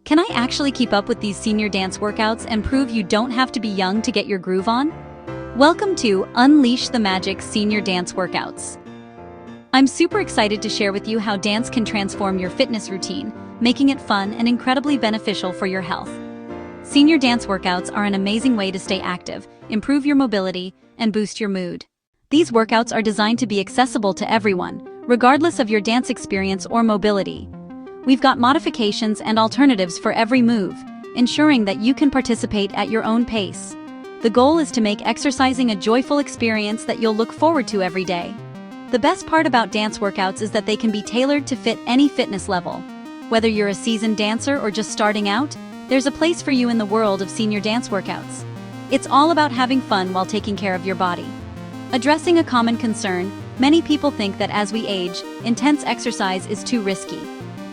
Can I actually keep up with these senior dance workouts and prove you don't have to be young to get your groove on? Welcome to Unleash the Magic Senior Dance Workouts. I'm super excited to share with you how dance can transform your fitness routine, making it fun and incredibly beneficial for your health. Senior dance workouts are an amazing way to stay active, improve your mobility, and boost your mood. These workouts are designed to be accessible to everyone, regardless of your dance experience or mobility. We've got modifications and alternatives for every move, ensuring that you can participate at your own pace. The goal is to make exercising a joyful experience that you'll look forward to every day. The best part about dance workouts is that they can be tailored to fit any fitness level. Whether you're a seasoned dancer or just starting out, there's a place for you in the world of senior dance workouts. It's all about having fun while taking care of your body. Addressing a common concern, many people think that as we age, intense exercise is too risky.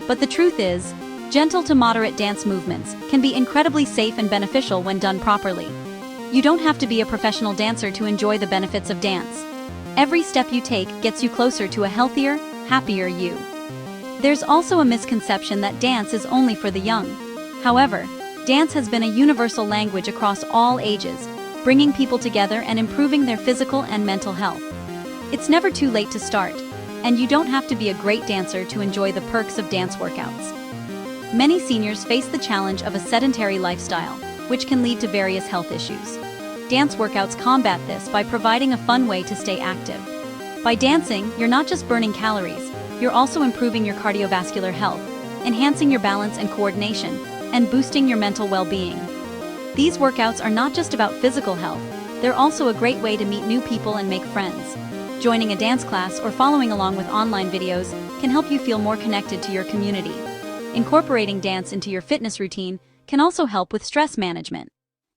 But the truth is, gentle to moderate dance movements can be incredibly safe and beneficial when done properly. You don't have to be a professional dancer to enjoy the benefits of dance. Every step you take gets you closer to a healthier, happier you. There's also a misconception that dance is only for the young. However, dance has been a universal language across all ages, bringing people together and improving their physical and mental health. It's never too late to start, and you don't have to be a great dancer to enjoy the perks of dance workouts. Many seniors face the challenge of a sedentary lifestyle, which can lead to various health issues. Dance workouts combat this by providing a fun way to stay active. By dancing, you're not just burning calories, you're also improving your cardiovascular health, enhancing your balance and coordination, and boosting your mental well-being. These workouts are not just about physical health, they're also a great way to meet new people and make friends. Joining a dance class or following along with online videos can help you feel more connected to your community. Incorporating dance into your fitness routine can also help with stress management.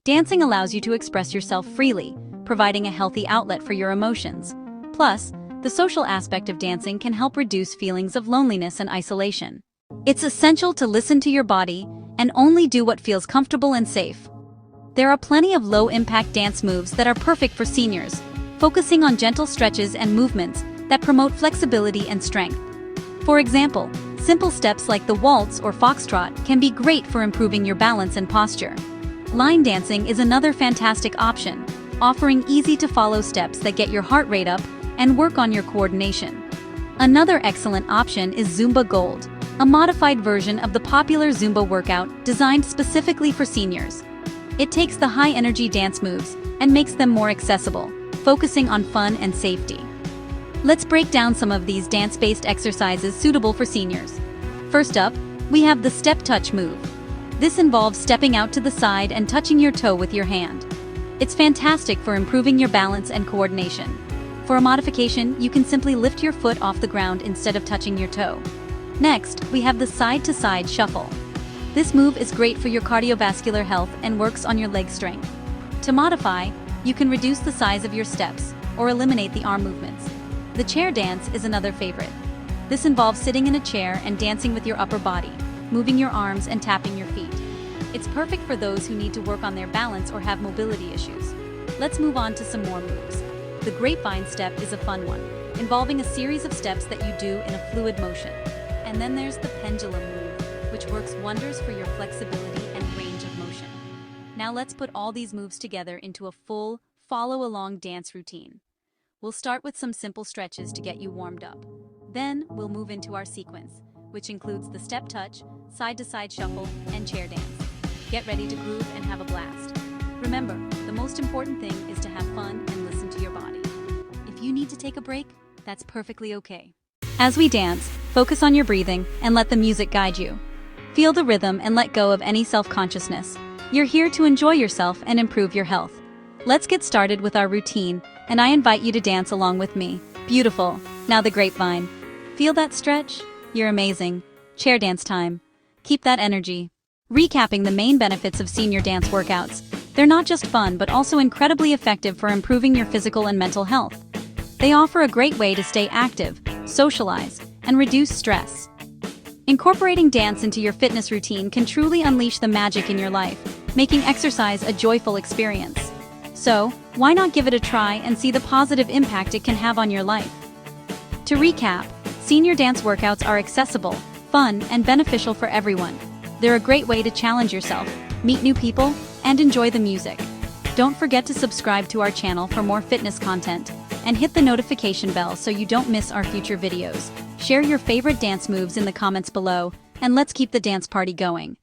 Dancing allows you to express yourself freely, providing a healthy outlet for your emotions. Plus, the social aspect of dancing can help reduce feelings of loneliness and isolation. It's essential to listen to your body and only do what feels comfortable and safe. There are plenty of low-impact dance moves that are perfect for seniors, focusing on gentle stretches and movements that promote flexibility and strength. For example, simple steps like the waltz or foxtrot can be great for improving your balance and posture. Line dancing is another fantastic option, offering easy-to-follow steps that get your heart rate up and work on your coordination. Another excellent option is Zumba Gold, a modified version of the popular Zumba workout designed specifically for seniors. It takes the high-energy dance moves and makes them more accessible, focusing on fun and safety. Let's break down some of these dance-based exercises suitable for seniors. First up, we have the step touch move. This involves stepping out to the side and touching your toe with your hand. It's fantastic for improving your balance and coordination. For a modification, you can simply lift your foot off the ground instead of touching your toe. Next, we have the side-to-side shuffle. This move is great for your cardiovascular health and works on your leg strength. To modify, you can reduce the size of your steps or eliminate the arm movements. The chair dance is another favorite. This involves sitting in a chair and dancing with your upper body, moving your arms and tapping your feet. It's perfect for those who need to work on their balance or have mobility issues. Let's move on to some more moves. The grapevine step is a fun one, involving a series of steps that you do in a fluid motion. And then there's the pendulum move, which works wonders for your flexibility and range of motion. Now let's put all these moves together into a full, follow-along dance routine. We'll start with some simple stretches to get you warmed up. Then we'll move into our sequence, which includes the step touch, side-to-side shuffle, and chair dance. Get ready to groove and have a blast. Remember, the most important thing is to have fun and listen to your body. If you need to take a break, that's perfectly okay. As we dance, focus on your breathing and let the music guide you. Feel the rhythm and let go of any self-consciousness. You're here to enjoy yourself and improve your health. Let's get started with our routine, and I invite you to dance along with me. Beautiful. Now the grapevine. Feel that stretch? You're amazing. Chair dance time. Keep that energy. Recapping the main benefits of senior dance workouts. They're not just fun but also incredibly effective for improving your physical and mental health. They offer a great way to stay active, socialize, and reduce stress. Incorporating dance into your fitness routine can truly unleash the magic in your life, making exercise a joyful experience. So, why not give it a try and see the positive impact it can have on your life? To recap, senior dance workouts are accessible, fun, and beneficial for everyone. They're a great way to challenge yourself, meet new people, and enjoy the music. Don't forget to subscribe to our channel for more fitness content, and hit the notification bell so you don't miss our future videos. Share your favorite dance moves in the comments below, and let's keep the dance party going.